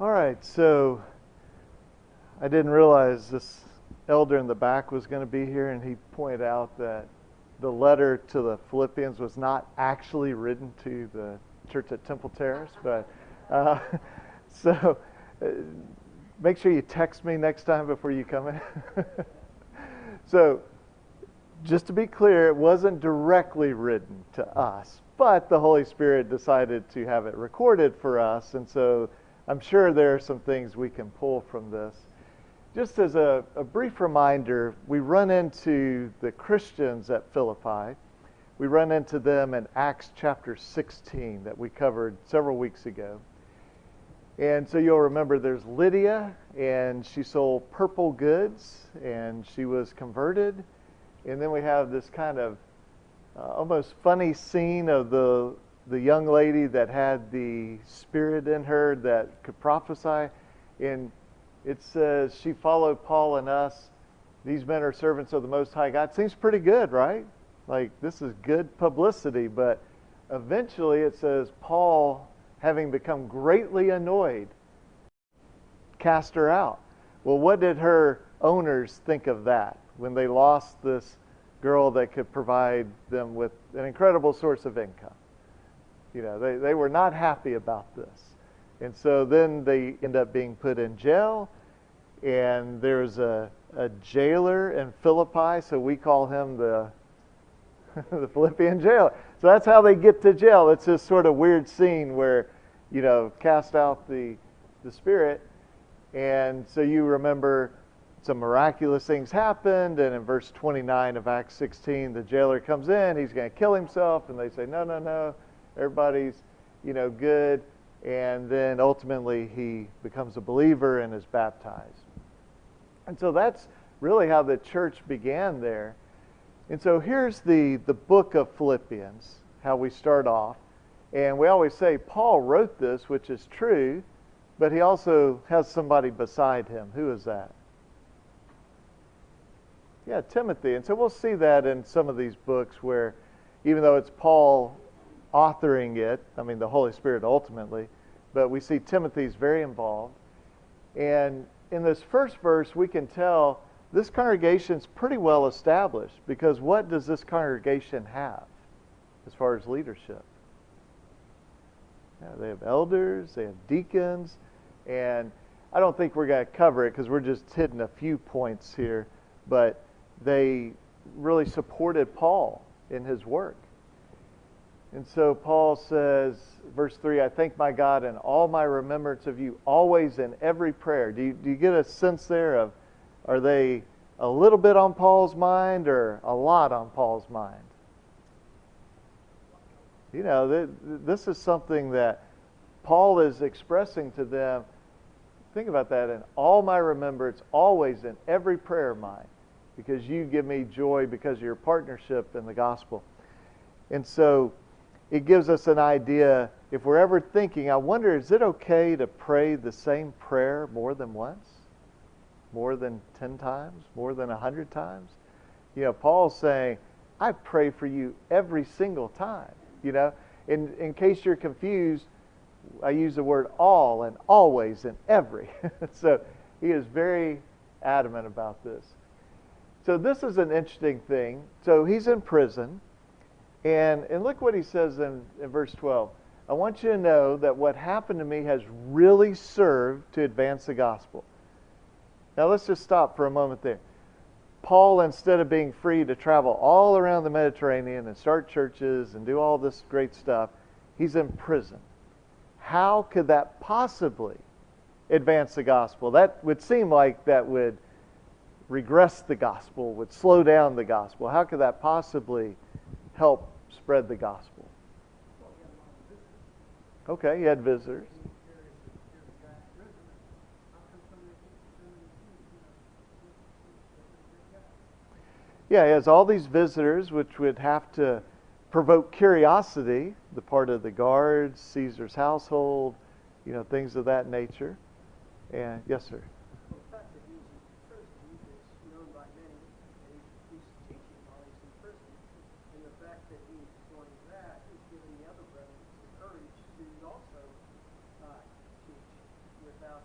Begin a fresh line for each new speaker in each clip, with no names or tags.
All right, so I didn't realize this elder in the back was going to be here, and he pointed out that the letter to the Philippians was not actually written to the church at Temple Terrace, but uh, so make sure you text me next time before you come in. So, just to be clear, it wasn't directly written to us, but the Holy Spirit decided to have it recorded for us, and so I'm sure there are some things we can pull from this. Just as a brief reminder, we run into the Christians at Philippi. We run into them in Acts chapter 16 that we covered several weeks ago. And so you'll remember there's Lydia, and she sold purple goods, and she was converted. And then we have this kind of almost funny scene of the young lady that had the spirit in her that could prophesy. And it says she followed Paul and us. These men are servants of the Most High God. Seems pretty good, right? Like this is good publicity. But eventually it says Paul, having become greatly annoyed, cast her out. Well, what did her owners think of that when they lost this girl that could provide them with an incredible source of income? You know, they were not happy about this. And so then they end up being put in jail, and there's a jailer in Philippi, so we call him the the Philippian jailer. So that's how they get to jail. It's this sort of weird scene where, you know, cast out the spirit. And so you remember some miraculous things happened, and in verse 29 of Acts 16, the jailer comes in, he's going to kill himself, and they say, no, everybody's, you know, good. And then ultimately he becomes a believer and is baptized. And so that's really how the church began there. And so here's the book of Philippians, how we start off. And we always say Paul wrote this, which is true, but he also has somebody beside him. Who is that? Yeah, Timothy. And so we'll see that in some of these books where even though it's Paul authoring it, I mean the Holy Spirit ultimately, but we see Timothy's very involved. And in this first verse we can tell this congregation's pretty well established, because what does this congregation have as far as leadership? Yeah, they have elders, they have deacons, and I don't think we're going to cover it because we're just hitting a few points here, but they really supported Paul in his work. And so Paul says, verse 3, I thank my God in all my remembrance of you, always in every prayer. Do you get a sense there of, are they a little bit on Paul's mind or a lot on Paul's mind? You know, this is something that Paul is expressing to them. Think about that. In all my remembrance, always in every prayer of mine, because you give me joy because of your partnership in the gospel. And so it gives us an idea, if we're ever thinking, I wonder, is it okay to pray the same prayer more than once? More than 10 times? More than 100 times? You know, Paul's saying, I pray for you every single time. You know, in case you're confused, I use the word all and always and every. So he is very adamant about this. So this is an interesting thing. So he's in prison. And look what he says in verse 12. I want you to know that what happened to me has really served to advance the gospel. Now let's just stop for a moment there. Paul, instead of being free to travel all around the Mediterranean and start churches and do all this great stuff, he's in prison. How could that possibly advance the gospel? That would seem like that would regress the gospel, would slow down the gospel. How could that possibly help spread the gospel? Okay, he had visitors. Yeah, he has all these visitors, which would have to provoke curiosity, the part of the guards, Caesar's household, you know, things of that nature. And yes, sir.
Well, the fact that he's in prison is known by many, and he's teaching while he's in prison. And the fact that he's doing that is giving the other brethren the courage to also teach about,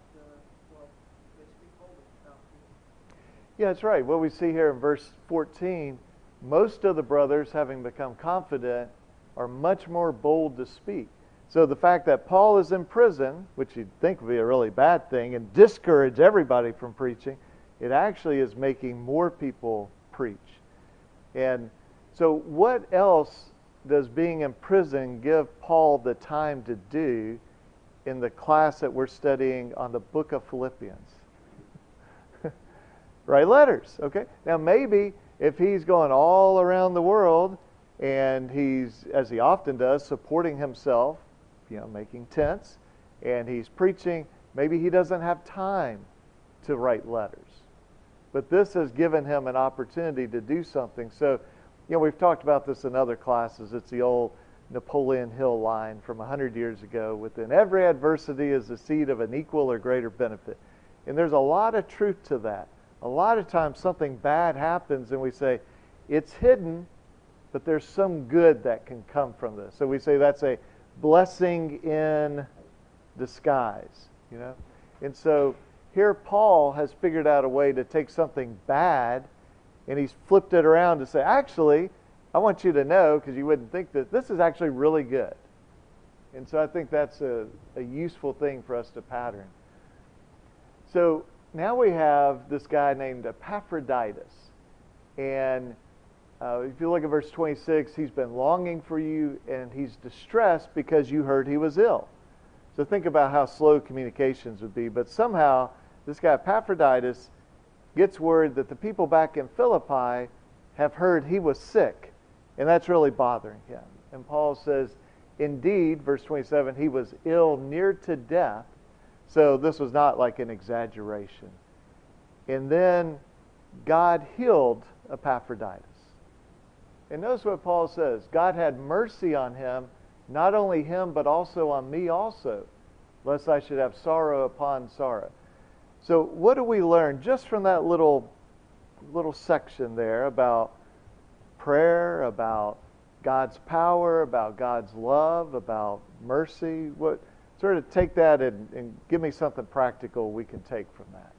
well, basically told him about this.
Yeah, that's right. What we see here in verse 14, most of the brothers, having become confident, are much more bold to speak. So the fact that Paul is in prison, which you'd think would be a really bad thing, and discourage everybody from preaching, it actually is making more people preach. And so what else does being in prison give Paul the time to do in the class that we're studying on the book of Philippians? Write letters, okay? Now maybe if he's going all around the world and he's, as he often does, supporting himself, making tents, and he's preaching, maybe he doesn't have time to write letters. But this has given him an opportunity to do something. So, we've talked about this in other classes. It's the old Napoleon Hill line from 100 years ago. Within every adversity is the seed of an equal or greater benefit. And there's a lot of truth to that. A lot of times something bad happens and we say, it's hidden, but there's some good that can come from this. So we say that's a blessing in disguise, And so here Paul has figured out a way to take something bad and he's flipped it around to say, actually, I want you to know, because you wouldn't think that, this is actually really good. And so I think that's a useful thing for us to pattern. So now we have this guy named Epaphroditus. And if you look at verse 26, he's been longing for you and he's distressed because you heard he was ill. So think about how slow communications would be. But somehow, this guy Epaphroditus gets word that the people back in Philippi have heard he was sick. And that's really bothering him. And Paul says, indeed, verse 27, he was ill near to death. So this was not like an exaggeration. And then God healed Epaphroditus. And notice what Paul says. God had mercy on him, not only him, but also on me also, lest I should have sorrow upon sorrow. So what do we learn just from that little section there about prayer, about God's power, about God's love, about mercy? What sort of take that and give me something practical we can take from that.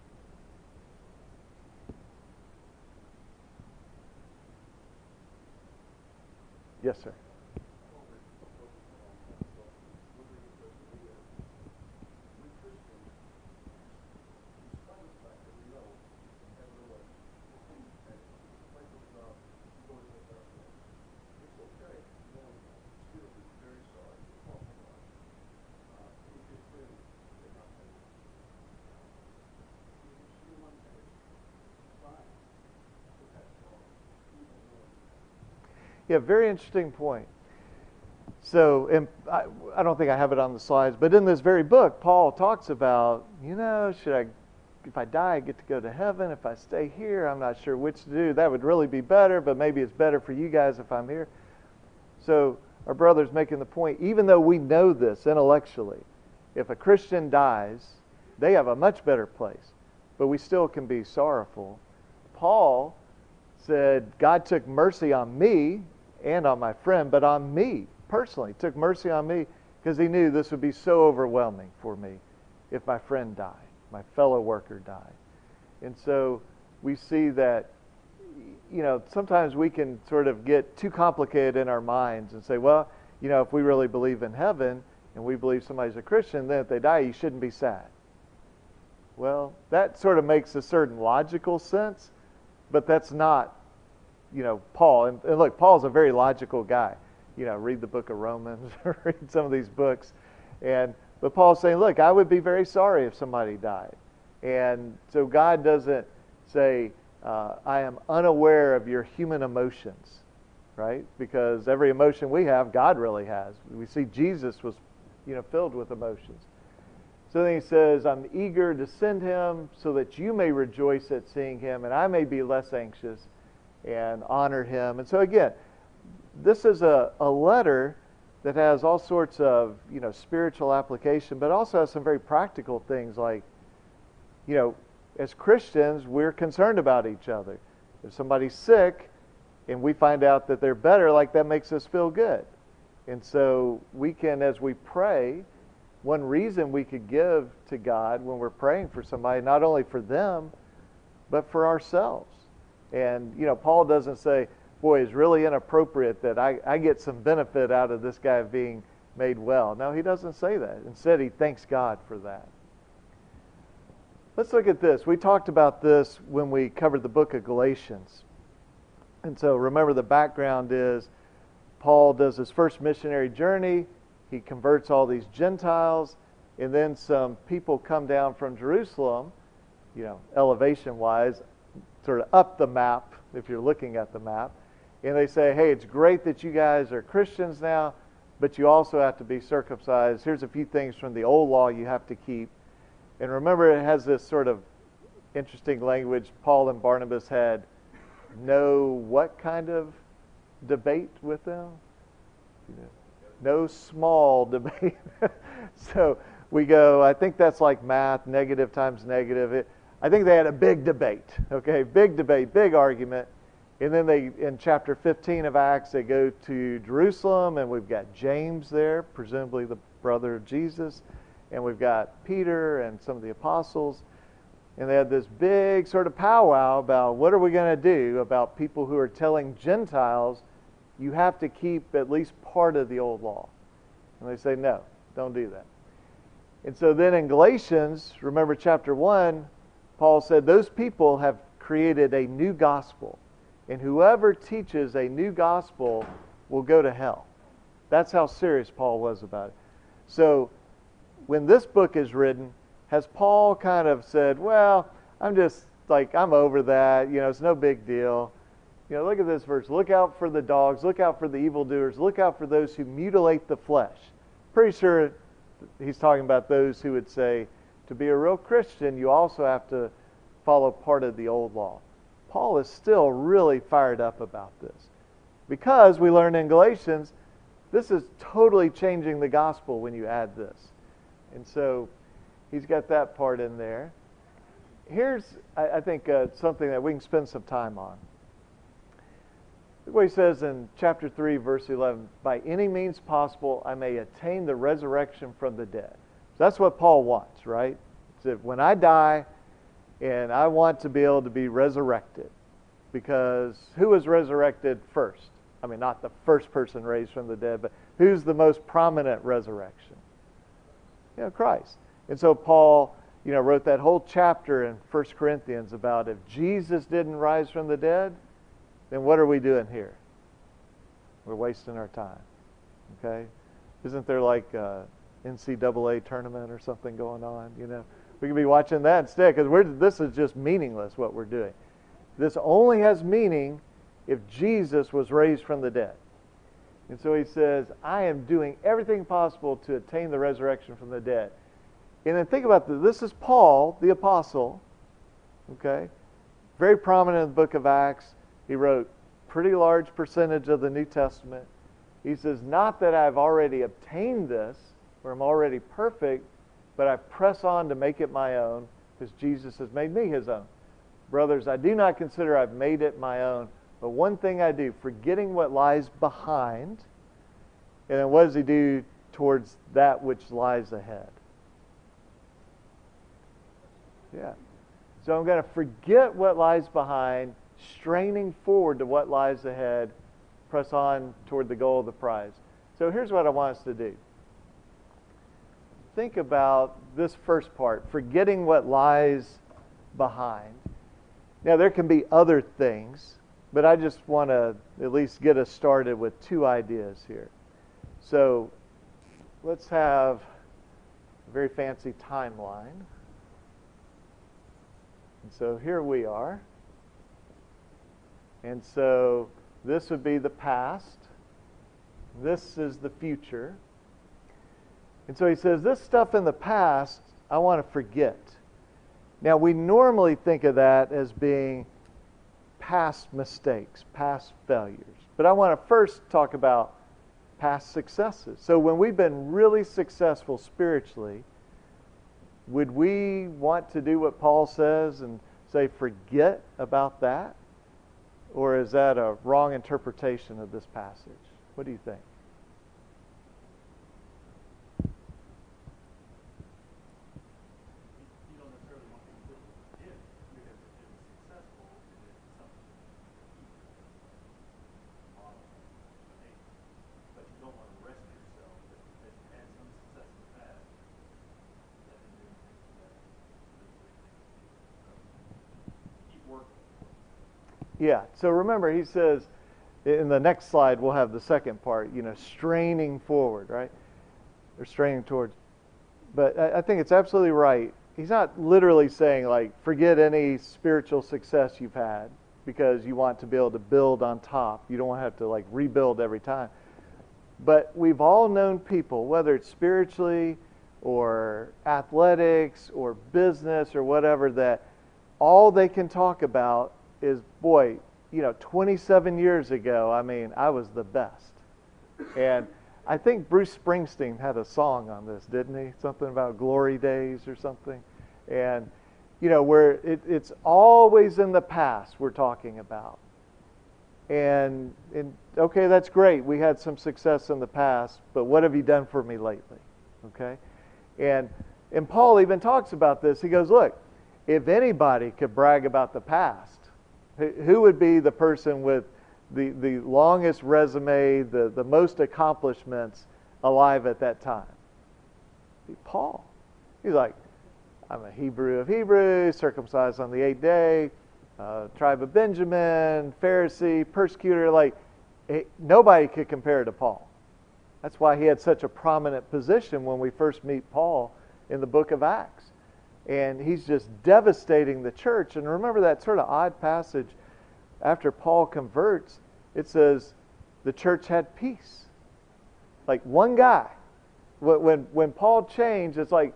Yes, sir. Yeah, very interesting point. So, I don't think I have it on the slides, but in this very book, Paul talks about, if I die, I get to go to heaven. If I stay here, I'm not sure which to do. That would really be better, but maybe it's better for you guys if I'm here. So, our brother's making the point, even though we know this intellectually, if a Christian dies, they have a much better place, but we still can be sorrowful. Paul said, God took mercy on me and on my friend, but on me personally, took mercy on me because he knew this would be so overwhelming for me if my friend died, my fellow worker died. And so we see that, sometimes we can sort of get too complicated in our minds and say, well, if we really believe in heaven and we believe somebody's a Christian, then if they die, you shouldn't be sad. Well, that sort of makes a certain logical sense, but that's not Paul. And look, Paul's a very logical guy. Read the book of Romans, read some of these books. But Paul's saying, look, I would be very sorry if somebody died. And so God doesn't say, I am unaware of your human emotions, right? Because every emotion we have, God really has. We see Jesus was, filled with emotions. So then he says, I'm eager to send him so that you may rejoice at seeing him and I may be less anxious and honor him. And so again, this is a letter that has all sorts of, spiritual application, but also has some very practical things like, as Christians, we're concerned about each other. If somebody's sick and we find out that they're better, that makes us feel good. And so we can, as we pray, one reason we could give to God when we're praying for somebody, not only for them, but for ourselves. And, Paul doesn't say, boy, it's really inappropriate that I get some benefit out of this guy being made well. No, he doesn't say that. Instead, he thanks God for that. Let's look at this. We talked about this when we covered the book of Galatians. And so remember, the background is Paul does his first missionary journey. He converts all these Gentiles. And then some people come down from Jerusalem, elevation-wise, sort of up the map, if you're looking at the map. And they say, hey, it's great that you guys are Christians now, but you also have to be circumcised. Here's a few things from the old law you have to keep. And remember, it has this sort of interesting language. Paul and Barnabas had no what kind of debate with them? No small debate. So we go, I think that's like math, negative times negative. I think they had a big debate, okay? Big debate, big argument. And then in chapter 15 of Acts, they go to Jerusalem, and we've got James there, presumably the brother of Jesus. And we've got Peter and some of the apostles. And they had this big sort of powwow about what are we going to do about people who are telling Gentiles you have to keep at least part of the old law. And they say, no, don't do that. And so then in Galatians, remember chapter 1, Paul said those people have created a new gospel. And whoever teaches a new gospel will go to hell. That's how serious Paul was about it. So when this book is written, has Paul kind of said, well, I'm over that, it's no big deal. Look at this verse. Look out for the dogs. Look out for the evildoers. Look out for those who mutilate the flesh. Pretty sure he's talking about those who would say, to be a real Christian, you also have to follow part of the old law. Paul is still really fired up about this. Because we learn in Galatians, this is totally changing the gospel when you add this. And so he's got that part in there. Here's, I think, something that we can spend some time on. Look what he says in chapter 3, verse 11. By any means possible, I may attain the resurrection from the dead. So that's what Paul wants, right? He said, when I die, and I want to be able to be resurrected. Because who was resurrected first? I mean, not the first person raised from the dead, but who's the most prominent resurrection? Christ. And so Paul, wrote that whole chapter in 1 Corinthians about if Jesus didn't rise from the dead, then what are we doing here? We're wasting our time. Okay? Isn't there like a NCAA tournament or something going on? We could be watching that instead, because this is just meaningless what we're doing. This only has meaning if Jesus was raised from the dead. And so he says, I am doing everything possible to attain the resurrection from the dead. And then think about this. This is Paul, the apostle, okay? Very prominent in the book of Acts. He wrote a pretty large percentage of the New Testament. He says, not that I've already obtained this, or I'm already perfect, but I press on to make it my own, because Jesus has made me his own. Brothers, I do not consider I've made it my own, but one thing I do, forgetting what lies behind, and then what does he do towards that which lies ahead? Yeah. So I'm going to forget what lies behind, straining forward to what lies ahead, press on toward the goal of the prize. So here's what I want us to do. Think about this first part, forgetting what lies behind. Now, there can be other things, but I just want to at least get us started with two ideas here. So let's have a very fancy timeline. And so here we are. And so this would be the past. This is the future. And so he says, this stuff in the past, I want to forget. Now, we normally think of that as being past mistakes, past failures. But I want to first talk about past successes. So when we've been really successful spiritually, would we want to do what Paul says and say, forget about that? Or is that a wrong interpretation of this passage? What do you think? Yeah. So remember, he says in the next slide, we'll have the second part, straining forward, right? Or straining towards. But I think it's absolutely right. He's not literally saying, like, forget any spiritual success you've had because you want to be able to build on top. You don't want to have to, like, rebuild every time. But we've all known people, whether it's spiritually or athletics or business or whatever, that all they can talk about is, boy, 27 years ago, I was the best. And I think Bruce Springsteen had a song on this, didn't he? Something about glory days or something. And, where it's always in the past we're talking about. And okay, that's great. We had some success in the past, but what have you done for me lately? Okay? And Paul even talks about this. He goes, look, if anybody could brag about the past, who would be the person with the longest resume, the most accomplishments alive at that time? Paul. He's like, I'm a Hebrew of Hebrews, circumcised on the 8th day, tribe of Benjamin, Pharisee, persecutor. Like, nobody could compare to Paul. That's why he had such a prominent position when we first meet Paul in the book of Acts. And he's just devastating the church. And remember that sort of odd passage after Paul converts, it says the church had peace. Like one guy. When Paul changed, it's like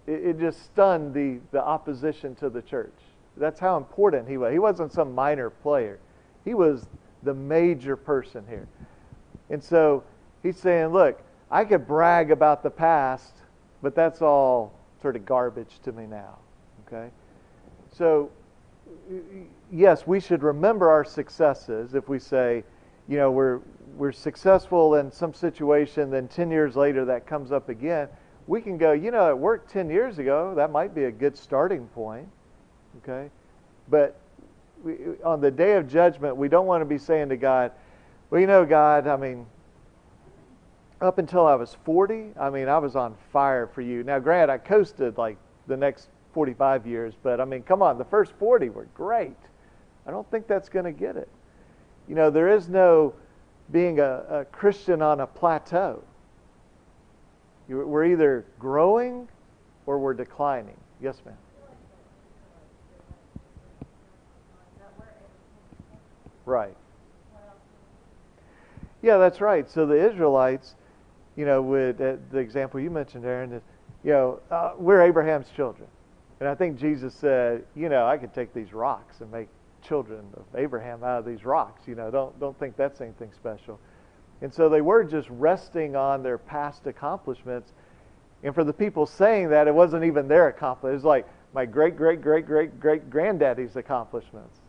it just stunned the opposition to the church. That's how important he was. He wasn't some minor player. He was the major person here. And so he's saying, look, I could brag about the past, but that's all sort of garbage to me now. Okay? So, yes, we should remember our successes. If we say, we're successful in some situation, then 10 years later that comes up again, we can go, it worked 10 years ago. That might be a good starting point. Okay? But on the day of judgment, we don't want to be saying to God, well, God, up until I was 40, I was on fire for you. Now, granted, I coasted like the next 45 years, but come on, the first 40 were great. I don't think that's going to get it. There is no being a Christian on a plateau. We're either growing or we're declining. Yes, ma'am. Right. Yeah, that's right. So the Israelites, with the example you mentioned, Aaron, is, we're Abraham's children. And I think Jesus said, I could take these rocks and make children of Abraham out of these rocks. Don't think that's anything special. And so they were just resting on their past accomplishments. And for the people saying that, it wasn't even their accomplishment. It was like my great-great-great-great-great-granddaddy's accomplishments.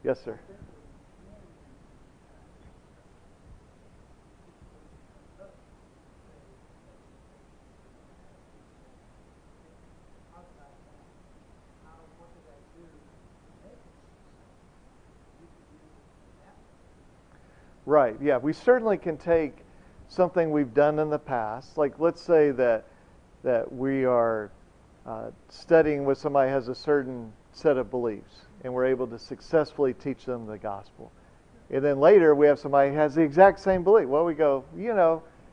Yes, sir. Right, yeah. We certainly can take something we've done in the past. Like, let's say that we are studying with somebody who has a certain set of beliefs, and we're able to successfully teach them the gospel. And then later we have somebody who has the exact same belief. Well, we go,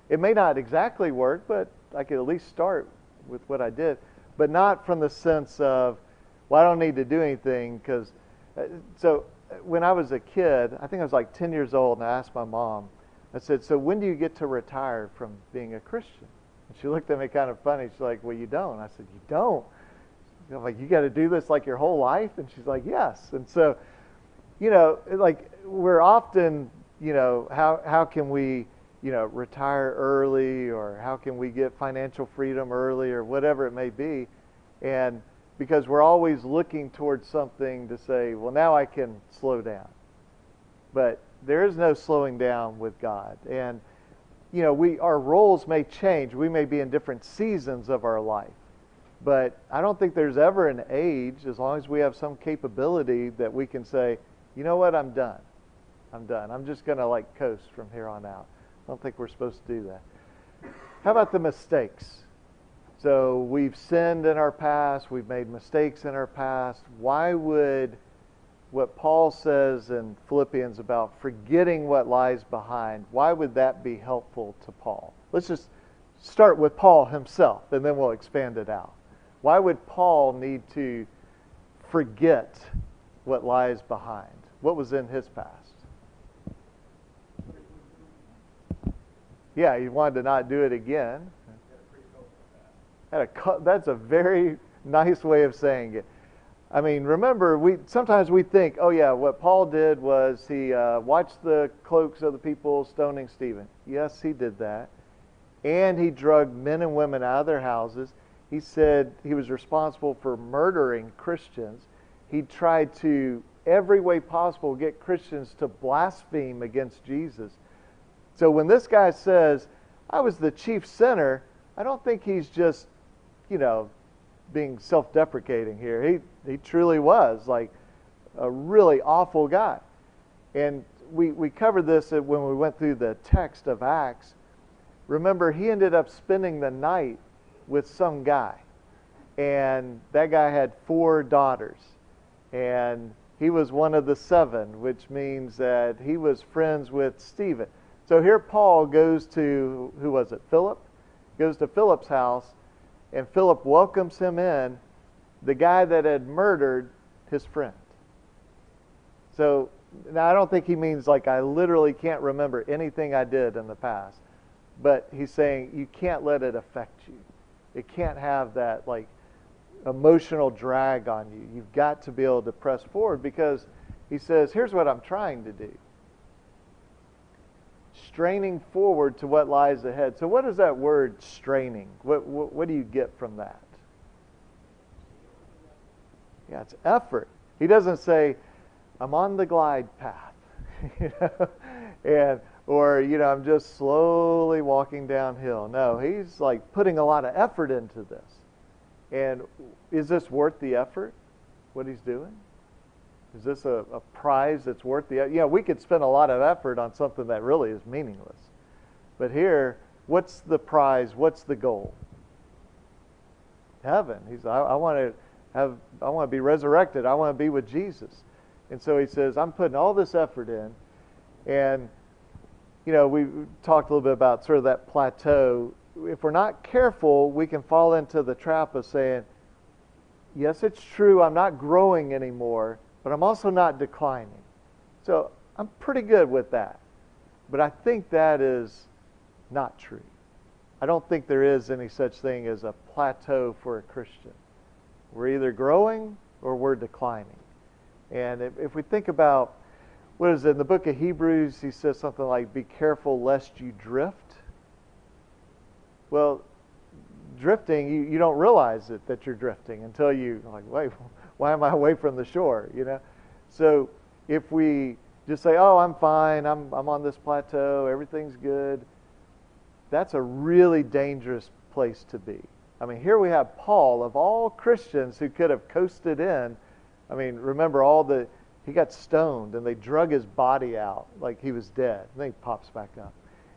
it may not exactly work, but I could at least start with what I did. But not from the sense of, well, I don't need to do anything because... So when I was a kid, I think I was like 10 years old, and I asked my mom, I said, so when do you get to retire from being a Christian? And she looked at me kind of funny. She's like, well, you don't. I said, you don't? I'm like, you got to do this like your whole life? And she's like, yes. And so, like we're often, how can we, retire early, or how can we get financial freedom early, or whatever it may be. And because we're always looking towards something to say, well, now I can slow down. But there is no slowing down with God. And, our roles may change. We may be in different seasons of our life. But I don't think there's ever an age, as long as we have some capability, that we can say, you know what, I'm done. I'm just going to coast from here on out. I don't think we're supposed to do that. How about the mistakes? So we've sinned in our past. We've made mistakes in our past. Why would what Paul says in Philippians about forgetting what lies behind, why would that be helpful to Paul? Let's just start with Paul himself, and then we'll expand it out. Why would Paul need to forget what lies behind? What was in his past? Yeah, he wanted to not do it again. That's a very nice way of saying it. I mean, remember, sometimes we think, oh yeah, what Paul did was he watched the cloaks of the people stoning Stephen. Yes, he did that. And he drugged men and women out of their houses. He said he was responsible for murdering Christians. He tried to, every way possible, get Christians to blaspheme against Jesus. So when this guy says, I was the chief sinner, I don't think he's just, being self-deprecating here. He truly was like a really awful guy. And we covered this when we went through the text of Acts. Remember, he ended up spending the night with some guy. And that guy had 4 daughters. And he was one of the 7, which means that he was friends with Stephen. So here Paul goes to, who was it, Philip? Goes to Philip's house, and Philip welcomes him in, the guy that had murdered his friend. So now I don't think he means like I literally can't remember anything I did in the past. But he's saying you can't let it affect you. It can't have that like emotional drag on you. You've got to be able to press forward, because he says, here's what I'm trying to do. Straining forward to what lies ahead. So what is that word straining? What do you get from that? Yeah, it's effort. He doesn't say, I'm on the glide path. I'm just slowly walking downhill. No, he's like putting a lot of effort into this. And is this worth the effort, what he's doing? Is this a prize that's worth the... we could spend a lot of effort on something that really is meaningless. But here, what's the prize? What's the goal? Heaven. I want to be resurrected. I want to be with Jesus. And so he says, I'm putting all this effort in. And, we talked a little bit about sort of that plateau. If we're not careful, we can fall into the trap of saying, yes, it's true, I'm not growing anymore, but I'm also not declining. So I'm pretty good with that. But I think that is not true. I don't think there is any such thing as a plateau for a Christian. We're either growing or we're declining. And if we think about, what is it, in the book of Hebrews, he says something like, be careful lest you drift. Well, drifting, you don't realize that you're drifting until you, like, wait, why am I away from the shore, So if we just say, oh, I'm fine, I'm on this plateau, everything's good, that's a really dangerous place to be. I mean, here we have Paul, of all Christians who could have coasted in. I mean, remember he got stoned and they drug his body out like he was dead. And then he pops back up.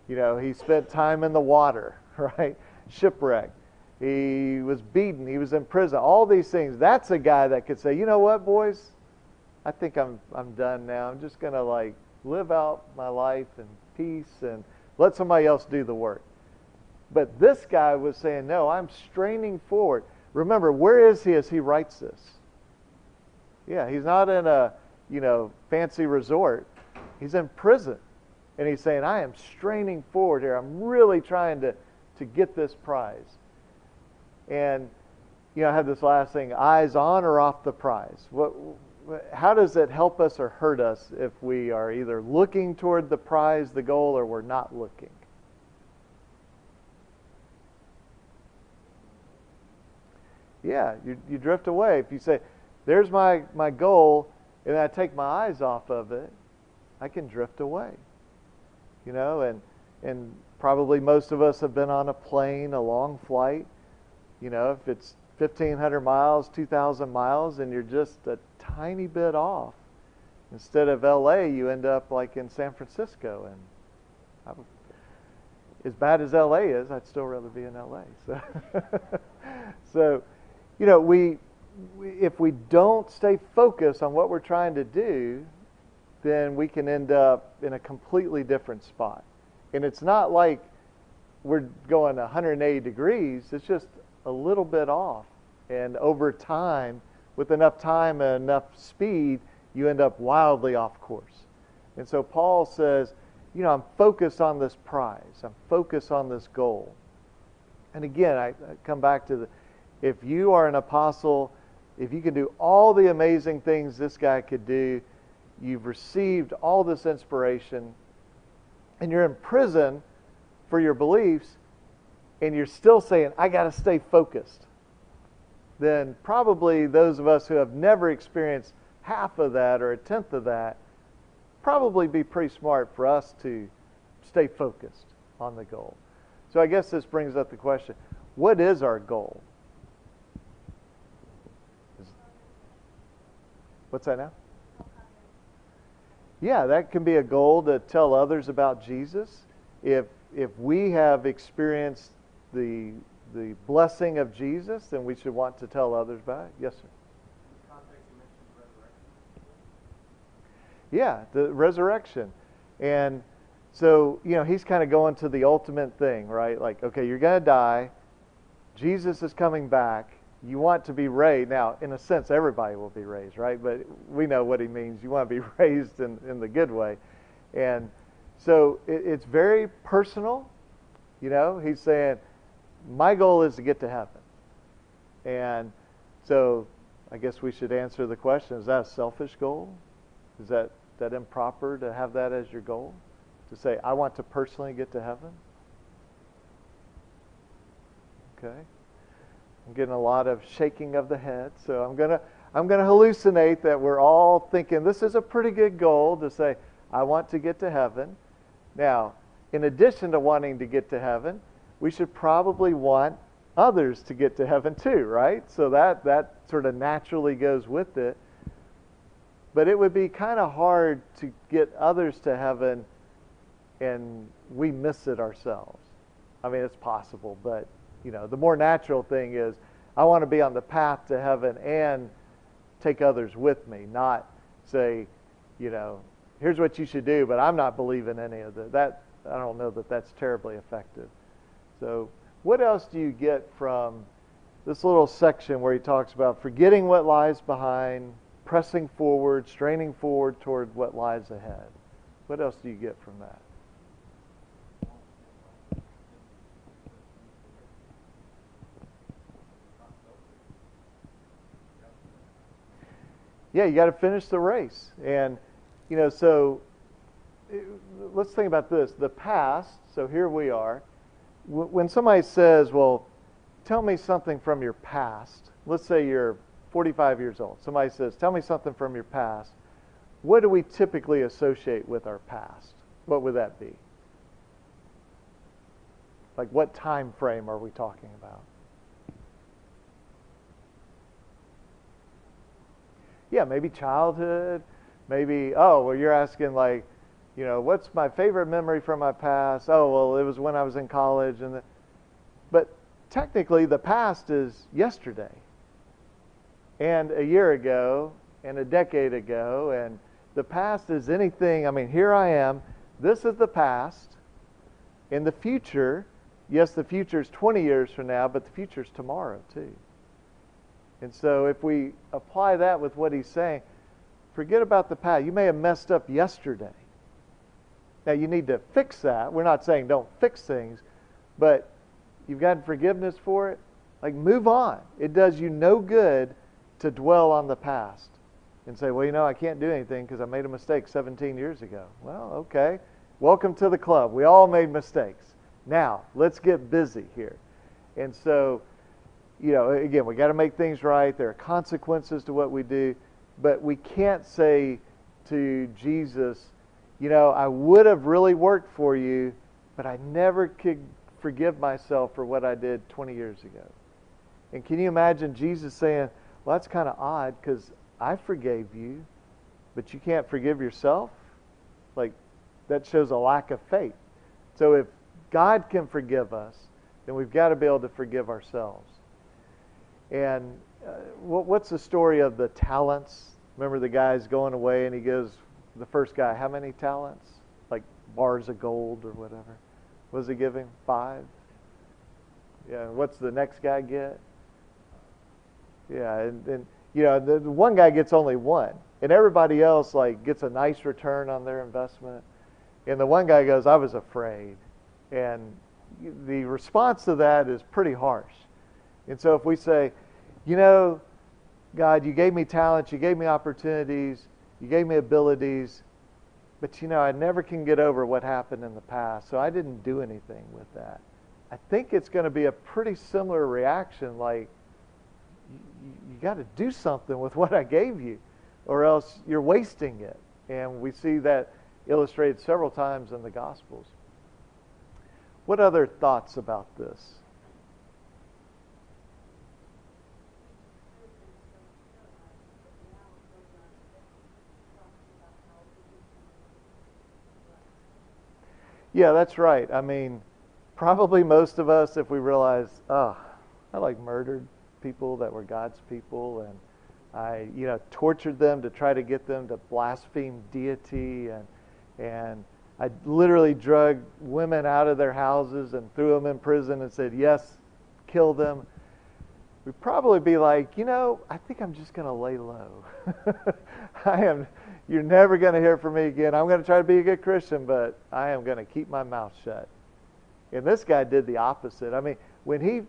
He spent time in the water, right? Shipwrecked. He was beaten. He was in prison. All these things. That's a guy that could say, you know what, boys? I think I'm done now. I'm just going to live out my life in peace and let somebody else do the work. But this guy was saying, no, I'm straining forward. Remember, where is he as he writes this? Yeah, he's not in a, fancy resort. He's in prison. And he's saying, I am straining forward here. I'm really trying to get this prize. And, I have this last thing, eyes on or off the prize. How does it help us or hurt us if we are either looking toward the prize, the goal, or we're not looking? Yeah, you drift away. If you say, there's my goal, and I take my eyes off of it, I can drift away. And probably most of us have been on a plane, a long flight. If it's 1,500 miles, 2,000 miles, and you're just a tiny bit off. Instead of LA, you end up like in San Francisco. And as bad as LA is, I'd still rather be in LA. So, if we don't stay focused on what we're trying to do, then we can end up in a completely different spot. And it's not like we're going 180 degrees, it's just a little bit off. And over time, with enough time and enough speed, you end up wildly off course. And so Paul says, I'm focused on this prize. I'm focused on this goal. And again, I come back to if you are an apostle, if you can do all the amazing things this guy could do, you've received all this inspiration, and you're in prison for your beliefs, and you're still saying, I got to stay focused, then probably those of us who have never experienced half of that or a tenth of that, probably be pretty smart for us to stay focused on the goal. So I guess this brings up the question, what is our goal? What's that now? Yeah, that can be a goal to tell others about Jesus. If we have experienced the blessing of Jesus, then we should want to tell others about it. Yes, sir.
In context, you mentioned resurrection.
Yeah, the resurrection. And so, he's kind of going to the ultimate thing, right? Like, okay, you're going to die. Jesus is coming back. You want to be raised. Now, in a sense, everybody will be raised, right? But we know what he means. You want to be raised in the good way. And so it's very personal. He's saying, my goal is to get to heaven. And so I guess we should answer the question, is that a selfish goal? Is that improper to have that as your goal? To say, I want to personally get to heaven? Okay. I'm getting a lot of shaking of the head, so I'm gonna hallucinate that we're all thinking this is a pretty good goal to say, I want to get to heaven. Now, in addition to wanting to get to heaven, we should probably want others to get to heaven too, right? So that sort of naturally goes with it. But it would be kind of hard to get others to heaven and we miss it ourselves. I mean, it's possible, but the more natural thing is I want to be on the path to heaven and take others with me, not say, here's what you should do, but I'm not believing any of that. I don't know that that's terribly effective. So what else do you get from this little section where he talks about forgetting what lies behind, pressing forward, straining forward toward what lies ahead? What else do you get from that? Yeah, you got to finish the race. And, so let's think about this. The past, so here we are. When somebody says, well, tell me something from your past. Let's say you're 45 years old. Somebody says, tell me something from your past. What do we typically associate with our past? What would that be? Like what time frame are we talking about? Yeah, maybe childhood, maybe, you're asking like, what's my favorite memory from my past? Oh, well, it was when I was in college. But technically, the past is yesterday, and a year ago, and a decade ago, and the past is anything. I mean, here I am. This is the past. In the future, yes, the future is 20 years from now, but the future is tomorrow, too. And so if we apply that with what he's saying, forget about the past. You may have messed up yesterday. Now, you need to fix that. We're not saying don't fix things, but you've gotten forgiveness for it. Like, move on. It does you no good to dwell on the past and say, well, I can't do anything because I made a mistake 17 years ago. Well, okay. Welcome to the club. We all made mistakes. Now, let's get busy here. And so, again, we got to make things right. There are consequences to what we do, but we can't say to Jesus, I would have really worked for you, but I never could forgive myself for what I did 20 years ago. And can you imagine Jesus saying, well, that's kind of odd because I forgave you, but you can't forgive yourself? Like, that shows a lack of faith. So if God can forgive us, then we've got to be able to forgive ourselves. And what's the story of the talents? Remember the guy's going away and he gives the first guy how many talents? Like bars of gold or whatever. What does he give him? 5? Yeah, and what's the next guy get? Yeah, and you know, the one guy gets only 1. And everybody else like gets a nice return on their investment. And the one guy goes, I was afraid. And the response to that is pretty harsh. And so if we say, you know, God, you gave me talents, you gave me opportunities, you gave me abilities, but you know, I never can get over what happened in the past, so I didn't do anything with that. I think it's going to be a pretty similar reaction, like, you got to do something with what I gave you, or else you're wasting it. And we see that illustrated several times in the Gospels. What other thoughts about this? Yeah, that's right. I mean, probably most of us, if we realize, oh, I like murdered people that were God's people, and I, you know, tortured them to try to get them to blaspheme deity, and I literally drug women out of their houses and threw them in prison and said, yes, kill them. We'd probably be like, you know, I think I'm just going to lay low. You're never going to hear from me again. I'm going to try to be a good Christian, but I am going to keep my mouth shut. And this guy did the opposite. I mean, when he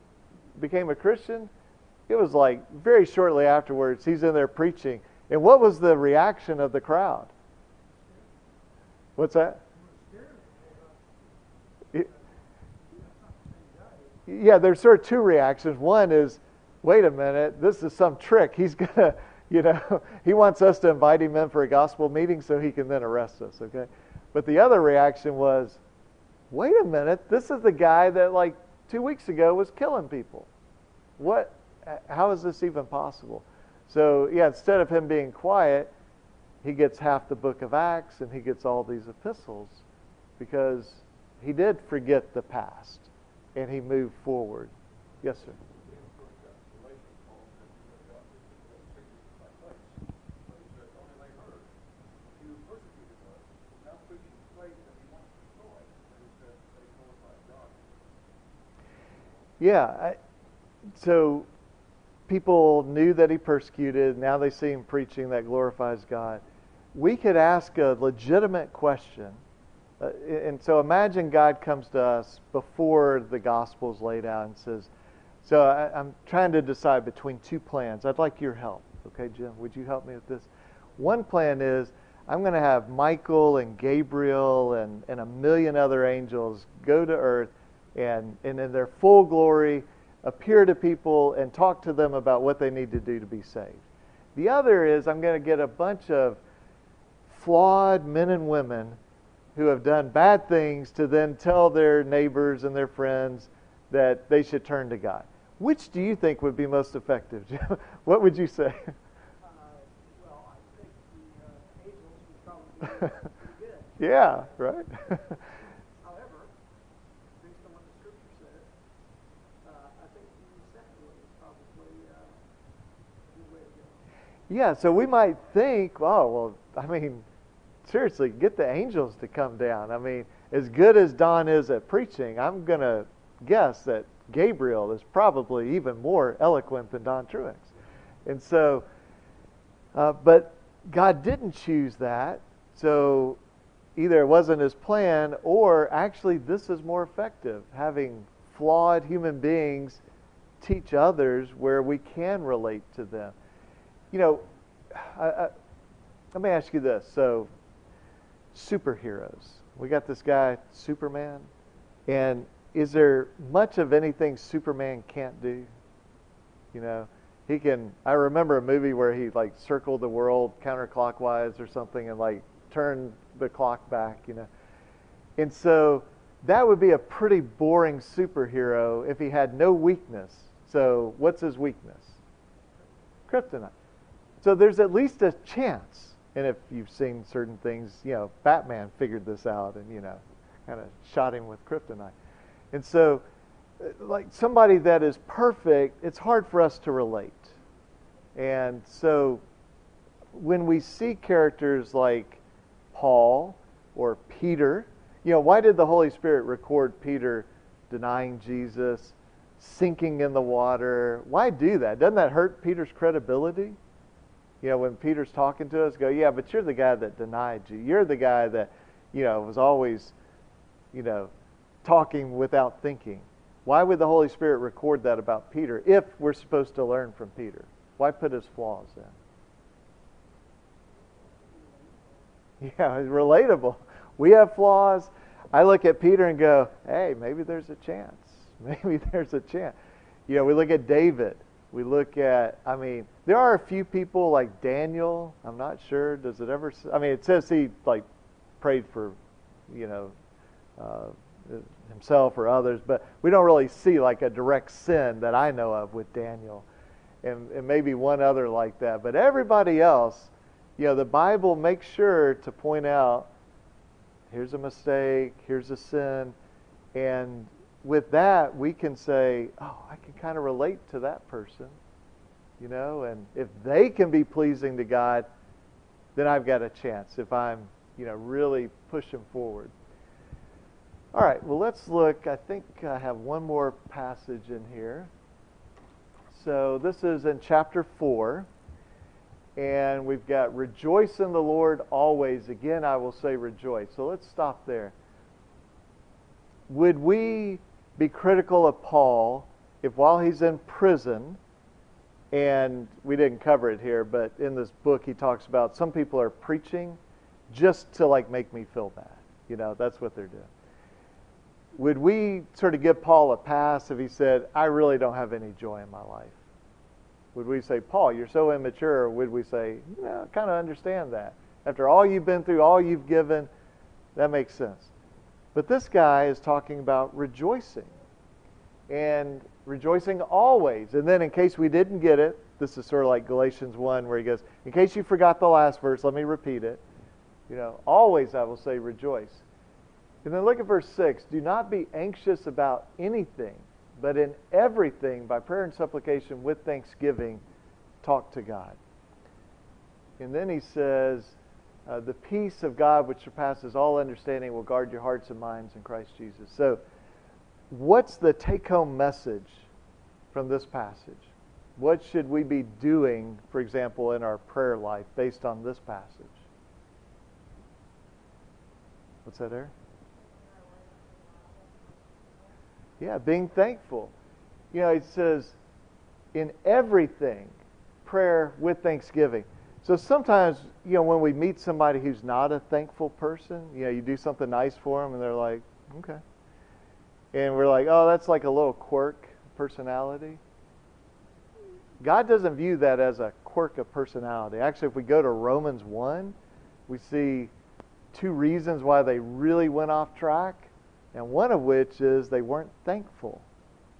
became a Christian, it was like very shortly afterwards, he's in there preaching. And what was the reaction of the crowd? What's that? Yeah, there's sort of 2 reactions. One is, wait a minute, this is some trick. He's going to, you know, he wants us to invite him in for a gospel meeting so he can then arrest us, okay? But the other reaction was, wait a minute, this is the guy that like 2 weeks ago was killing people. What? How is this even possible? So, yeah, instead of him being quiet, he gets half the book of Acts and he gets all these epistles because he did forget the past and he moved forward. Yes, sir. Yeah, so people knew that he persecuted. Now they see him preaching that glorifies God. We could ask a legitimate question. And so imagine God comes to us before the gospel's laid out and says, so I'm trying to decide between 2 plans. I'd like your help. Okay, Jim, would you help me with this? One plan is I'm going to have Michael and Gabriel and a million other angels go to earth and in their full glory appear to people and talk to them about what they need to do to be saved. The other is I'm going to get a bunch of flawed men and women who have done bad things to then tell their neighbors and their friends that they should turn to God. Which do you think would be most effective, Jim? What would you say?
Well, I think the angels would probably be pretty good.
Yeah, right?
However, based on what the scripture says, I think the second one is probably a good way to go.
Yeah, so we might think, oh, well, I mean, seriously, get the angels to come down. I mean, as good as Don is at preaching, I'm going to guess that Gabriel is probably even more eloquent than Don Truex. And so, but God didn't choose that. So either it wasn't his plan, or actually this is more effective, having flawed human beings teach others where we can relate to them. You know, let me ask you this. So, superheroes. We got this guy, Superman. And is there much of anything Superman can't do? You know, he can, I remember a movie where he like circled the world counterclockwise or something and like turned the clock back, you know. And so that would be a pretty boring superhero if he had no weakness. So what's his weakness? Kryptonite. So there's at least a chance. And if you've seen certain things, you know, Batman figured this out and, you know, kind of shot him with kryptonite. And so like somebody that is perfect, it's hard for us to relate. And so when we see characters like Paul or Peter, why did the Holy Spirit record Peter denying Jesus, sinking in the water? Why do that? Doesn't that hurt Peter's credibility? When Peter's talking to us, go, yeah, but you're the guy that denied you. You're the guy that, was always, talking without thinking. Why would the Holy Spirit record that about Peter if we're supposed to learn from Peter? Why put his flaws in? Yeah, it's relatable. We have flaws. I look at Peter and go, hey, maybe there's a chance. Maybe there's a chance. We look at David. We look at, there are a few people like Daniel. I'm not sure. Does it ever, it says he prayed for, himself or others, but we don't really see a direct sin that I know of with Daniel. And maybe one other like that. But everybody else, the Bible makes sure to point out, here's a mistake, here's a sin. And with that, we can say, oh, I can kind of relate to that person. And if they can be pleasing to God, then I've got a chance if I'm, really pushing forward. All right, well, let's look. I think I have one more passage in here. So this is in chapter 4. And we've got rejoice in the Lord always. Again, I will say rejoice. So let's stop there. Would we be critical of Paul if while he's in prison, and we didn't cover it here, but in this book he talks about some people are preaching just to make me feel bad. That's what they're doing. Would we sort of give Paul a pass if he said, I really don't have any joy in my life? Would we say, Paul, you're so immature? Or would we say, I kind of understand that. After all you've been through, all you've given, that makes sense. But this guy is talking about rejoicing. And rejoicing always. And then in case we didn't get it, this is sort of like Galatians 1 where he goes, in case you forgot the last verse, let me repeat it. Always I will say rejoice. And then look at verse 6. Do not be anxious about anything, but in everything, by prayer and supplication with thanksgiving, talk to God. And then he says, the peace of God which surpasses all understanding will guard your hearts and minds in Christ Jesus. So, what's the take-home message from this passage? What should we be doing, for example, in our prayer life based on this passage? What's that there? Yeah, being thankful. It says, in everything, prayer with thanksgiving. So sometimes, when we meet somebody who's not a thankful person, you do something nice for them and they're like, okay. And we're like, oh, that's like a little quirk personality. God doesn't view that as a quirk of personality. Actually, if we go to Romans 1, we see 2 reasons why they really went off track. And one of which is they weren't thankful.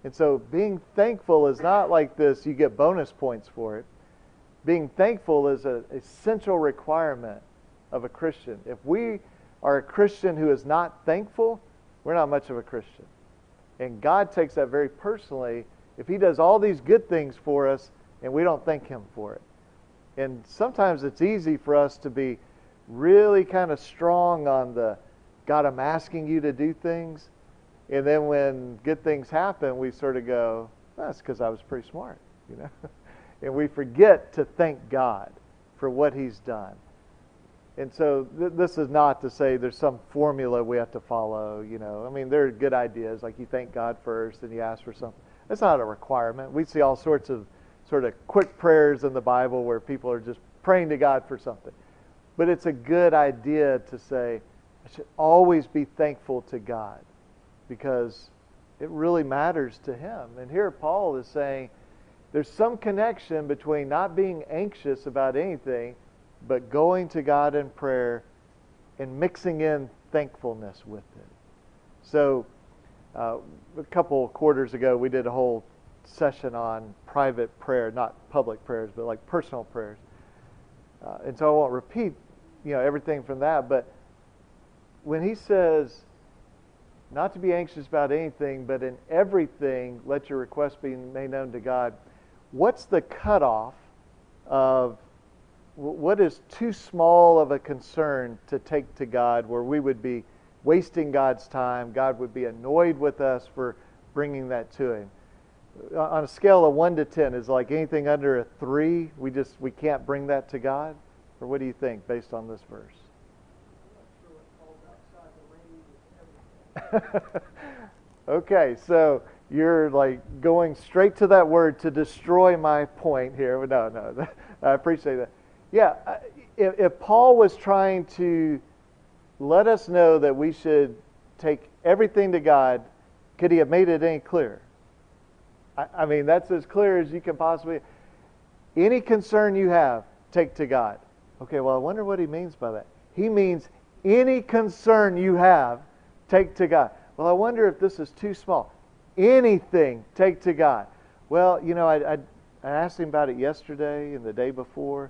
And so being thankful is not like this, you get bonus points for it. Being thankful is an essential requirement of a Christian. If we are a Christian who is not thankful, we're not much of a Christian. And God takes that very personally if He does all these good things for us and we don't thank Him for it. And sometimes it's easy for us to be really kind of strong on the, God, I'm asking you to do things. And then when good things happen, we sort of go, that's because I was pretty smart, And we forget to thank God for what He's done. And so this is not to say there's some formula we have to follow, there are good ideas, like you thank God first and you ask for something. That's not a requirement. We see all sorts of sort of quick prayers in the Bible where people are just praying to God for something. But it's a good idea to say, I should always be thankful to God because it really matters to Him. And here Paul is saying there's some connection between not being anxious about anything, but going to God in prayer and mixing in thankfulness with it. So a couple quarters ago, we did a whole session on private prayer, not public prayers, but like personal prayers. And so I won't repeat, everything from that. But when he says, not to be anxious about anything, but in everything, let your requests be made known to God. What's the cutoff of what is too small of a concern to take to God, where we would be wasting God's time? God would be annoyed with us for bringing that to Him. On a scale of 1 to 10, is like anything under a 3, we can't bring that to God? Or what do you think based on this verse?
I'm not sure what falls outside the range of everything.
Okay, so you're like going straight to that word to destroy my point here. No, I appreciate that. Yeah, if Paul was trying to let us know that we should take everything to God, could he have made it any clearer? I mean, that's as clear as you can possibly. Any concern you have, take to God. Okay, well, I wonder what he means by that. He means any concern you have, take to God. Well, I wonder if this is too small. Anything, take to God. Well, I asked him about it yesterday and the day before.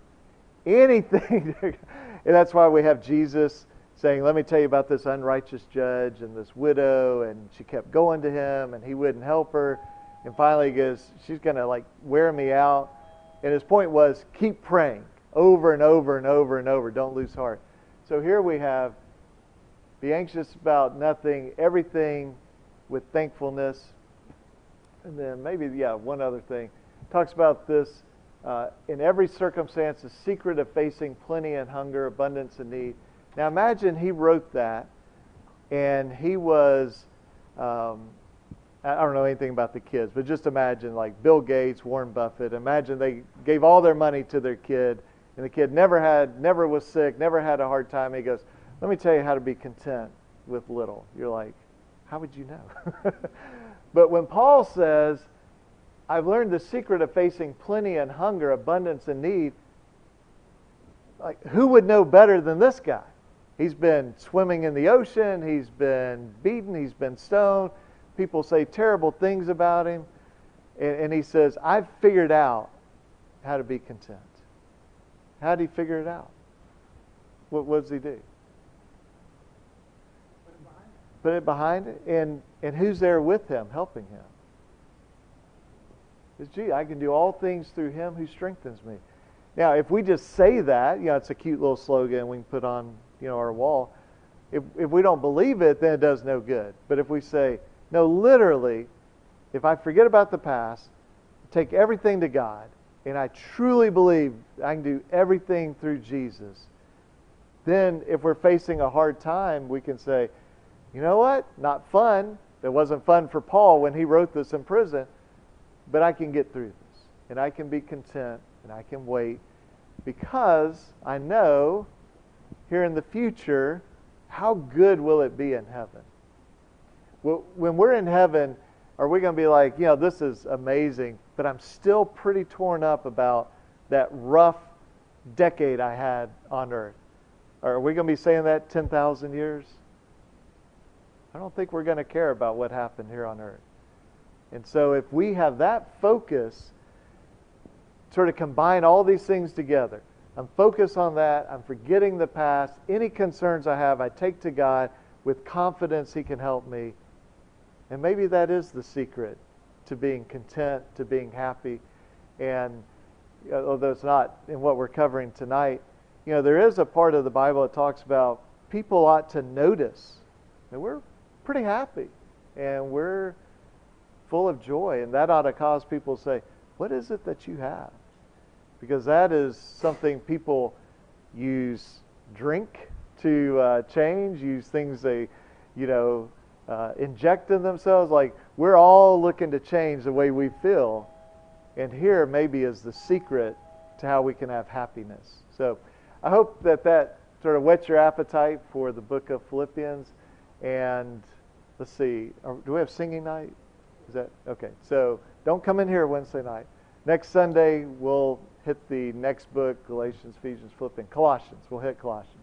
Anything. And that's why we have Jesus saying, let me tell you about this unrighteous judge and this widow, and she kept going to him and he wouldn't help her. And finally he goes, she's going to like wear me out. And his point was, keep praying over and over and over and over. Don't lose heart. So here we have, be anxious about nothing, everything with thankfulness. And then maybe, one other thing. Talks about this, in every circumstance, the secret of facing plenty and hunger, abundance and need. Now imagine he wrote that, and he was, I don't know anything about the kids, but just imagine like Bill Gates, Warren Buffett. Imagine they gave all their money to their kid, and the kid never was sick, never had a hard time. He goes, let me tell you how to be content with little. You're like, how would you know? But when Paul says, I've learned the secret of facing plenty and hunger, abundance and need, like, who would know better than this guy? He's been swimming in the ocean, he's been beaten, he's been stoned. People say terrible things about him. And he says, I've figured out how to be content. How did he figure it out? What does he do? Put it behind it. And who's there with him, helping him? It's, gee, I can do all things through him who strengthens me. Now, if we just say that, it's a cute little slogan we can put on, our wall. If we don't believe it, then it does no good. But if we say, no, literally, if I forget about the past, take everything to God, and I truly believe I can do everything through Jesus, then if we're facing a hard time, we can say, you know what? Not fun. It wasn't fun for Paul when he wrote this in prison, but I can get through this, and I can be content, and I can wait, because I know here in the future, how good will it be in heaven? When we're in heaven, are we going to be like, this is amazing, but I'm still pretty torn up about that rough decade I had on earth? Or are we going to be saying that 10,000 years? I don't think we're going to care about what happened here on earth. And so if we have that focus, sort of combine all these things together, I'm focused on that, I'm forgetting the past, any concerns I have, I take to God with confidence He can help me. And maybe that is the secret to being content, to being happy. And although it's not in what we're covering tonight, there is a part of the Bible that talks about people ought to notice that we're pretty happy and we're full of joy. And that ought to cause people to say, what is it that you have? Because that is something people use drink to change, use things they, inject in themselves. Like, we're all looking to change the way we feel. And here maybe is the secret to how we can have happiness. So I hope that sort of whets your appetite for the book of Philippians. And let's see, do we have singing night? Is that okay? So don't come in here Wednesday night. Next Sunday we'll hit the next book, Galatians, Ephesians, Philippians, Colossians. We'll hit Colossians.